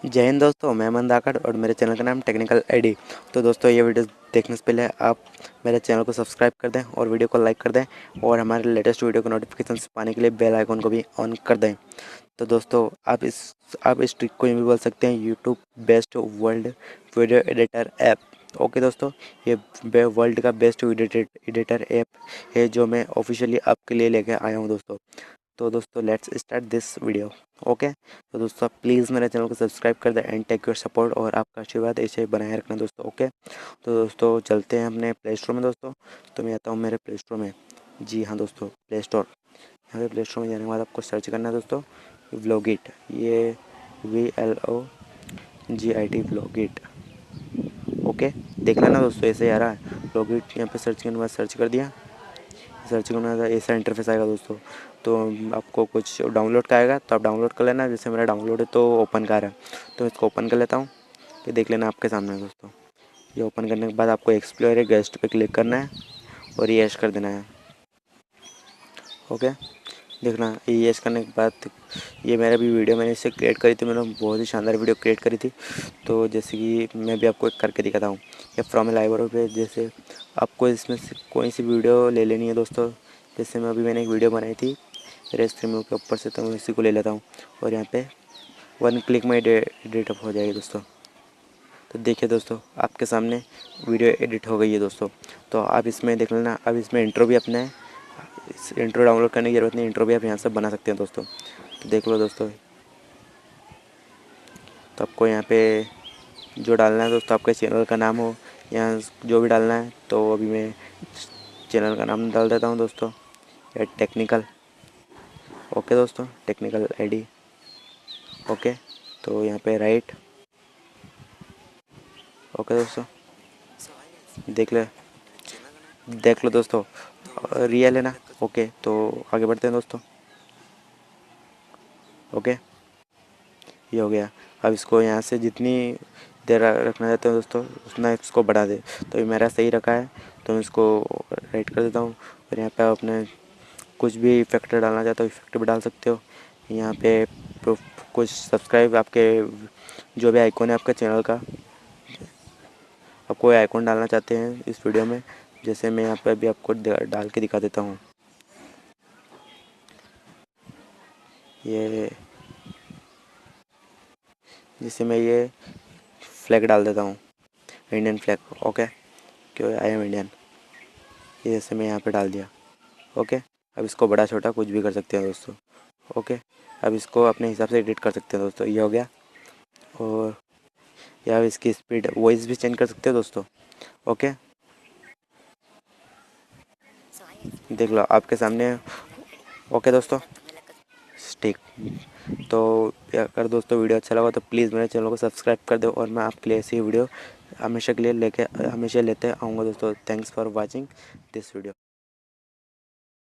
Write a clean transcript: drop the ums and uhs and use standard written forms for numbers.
जय हिंद दोस्तों, मैं मंदाकर और मेरे चैनल का नाम टेक्निकल आईडी। तो दोस्तों, ये वीडियो देखने से पहले आप मेरे चैनल को सब्सक्राइब कर दें और वीडियो को लाइक कर दें और हमारे लेटेस्ट वीडियो को नोटिफिकेशन पाने के लिए बेल आइकन को भी ऑन कर दें। तो दोस्तों, आप इस ट्रिक को ये भी बोल सकते हैं YouTube best world video editor app. Okay दोस्तों, ये वर्ल्ड का बेस्ट वीडियो एडिटर ऐप है जो मैं ऑफिशियली आपके लिए लेके आया हूँ दोस्तों। तो दोस्तों, let's start this video. Okay, तो दोस्तों आप प्लीज़ मेरे चैनल को सब्सक्राइब कर दें एंड टेक योर सपोर्ट और आपका आशीर्वाद ऐसे बनाए रखना दोस्तों। ओके, तो दोस्तों चलते हैं अपने प्ले स्टोर में दोस्तों। तो मैं आता हूँ मेरे प्ले स्टोर में। जी हाँ दोस्तों, प्ले स्टोर। यहाँ पे प्ले स्टोर में जाने के बाद आपको सर्च करना है दोस्तों व्लॉगिट। ये VLOGIT व्लॉगिट। ओके, देख लेना दोस्तों, ऐसे ही आ रहा है व्लॉगिट। यहाँ पे सर्च करने के बाद सर्च कर दिया। सर्च करना था, ऐसा इंटरफेस आएगा दोस्तों। तो आपको कुछ डाउनलोड का आएगा तो आप डाउनलोड कर लेना। जैसे मेरा डाउनलोड है तो ओपन का रहा है, तो मैं इसको ओपन कर लेता हूँ। ये देख लेना आपके सामने है दोस्तों। ये ओपन करने के बाद आपको एक्सप्लोर गेस्ट पे क्लिक करना है और ये ऐश कर देना है। ओके, देखना ये ऐश करने के बाद ये मेरा भी वीडियो मैंने इससे क्रिएट करी थी। मैंने बहुत ही शानदार वीडियो क्रिएट करी थी। तो जैसे कि मैं भी आपको एक करके दिखाता हूँ। या फ्रॉम लाइब्रेरी पे जैसे आपको इसमें से कोई सी वीडियो ले लेनी है दोस्तों। जैसे मैं अभी मैंने एक वीडियो बनाई थी रेस रिमूव के ऊपर से, तो मैं इसी को ले लेता हूँ और यहाँ पे 1 क्लिक में एडिट हो जाएगी दोस्तों। तो देखिए दोस्तों, आपके सामने वीडियो एडिट हो गई है दोस्तों। तो आप इसमें देख लेना। अब इसमें इंट्रो भी अपना है, इस इंट्रो डाउनलोड करने की ज़रूरत नहीं, इंट्रो भी आप यहाँ से बना सकते हैं दोस्तों। तो देख लो दोस्तों। तो आपको यहाँ पे जो डालना है दोस्तों, आपके चैनल का नाम हो या जो भी डालना है। तो अभी मैं चैनल का नाम डाल देता हूँ दोस्तों, या टेक्निकल। ओके दोस्तों, टेक्निकल आईडी। ओके, तो यहाँ पे राइट। ओके दोस्तों, देख लो दोस्तों, रियल है ना। ओके, तो आगे बढ़ते हैं दोस्तों। ओके, ये हो गया। अब इसको यहाँ से जितनी देर रखना चाहते हैं दोस्तों उतना इसको बढ़ा दे। तो ये मेरा सही रखा है, तो मैं इसको राइट कर देता हूँ। और यहाँ पे आप अपने कुछ भी इफेक्ट डालना चाहते हो इफेक्ट भी डाल सकते हो। यहाँ पे कुछ सब्सक्राइब आपके जो भी आइकॉन है आपके चैनल का, आप कोई आइकॉन डालना चाहते हैं इस वीडियो में। जैसे मैं यहाँ पे अभी आपको डाल के दिखा देता हूँ। ये जैसे मैं ये फ्लैग डाल देता हूँ, इंडियन फ्लैग। ओके, क्यों आई एम इंडियन, ये जैसे मैं यहाँ पे डाल दिया। ओके, अब इसको बड़ा छोटा कुछ भी कर सकते हैं दोस्तों। ओके, अब इसको अपने हिसाब से एडिट कर सकते हैं दोस्तों। ये हो गया। और या इसकी स्पीड वॉइस भी चेंज कर सकते हो दोस्तों। ओके, देख लो आपके सामने। ओके दोस्तों, ठीक। तो अगर दोस्तों वीडियो अच्छा लगा तो प्लीज़ मेरे चैनल को सब्सक्राइब कर दो और मैं आपके लिए ऐसी वीडियो हमेशा के लिए हमेशा लेते आऊँगा दोस्तों। Thanks for watching this video.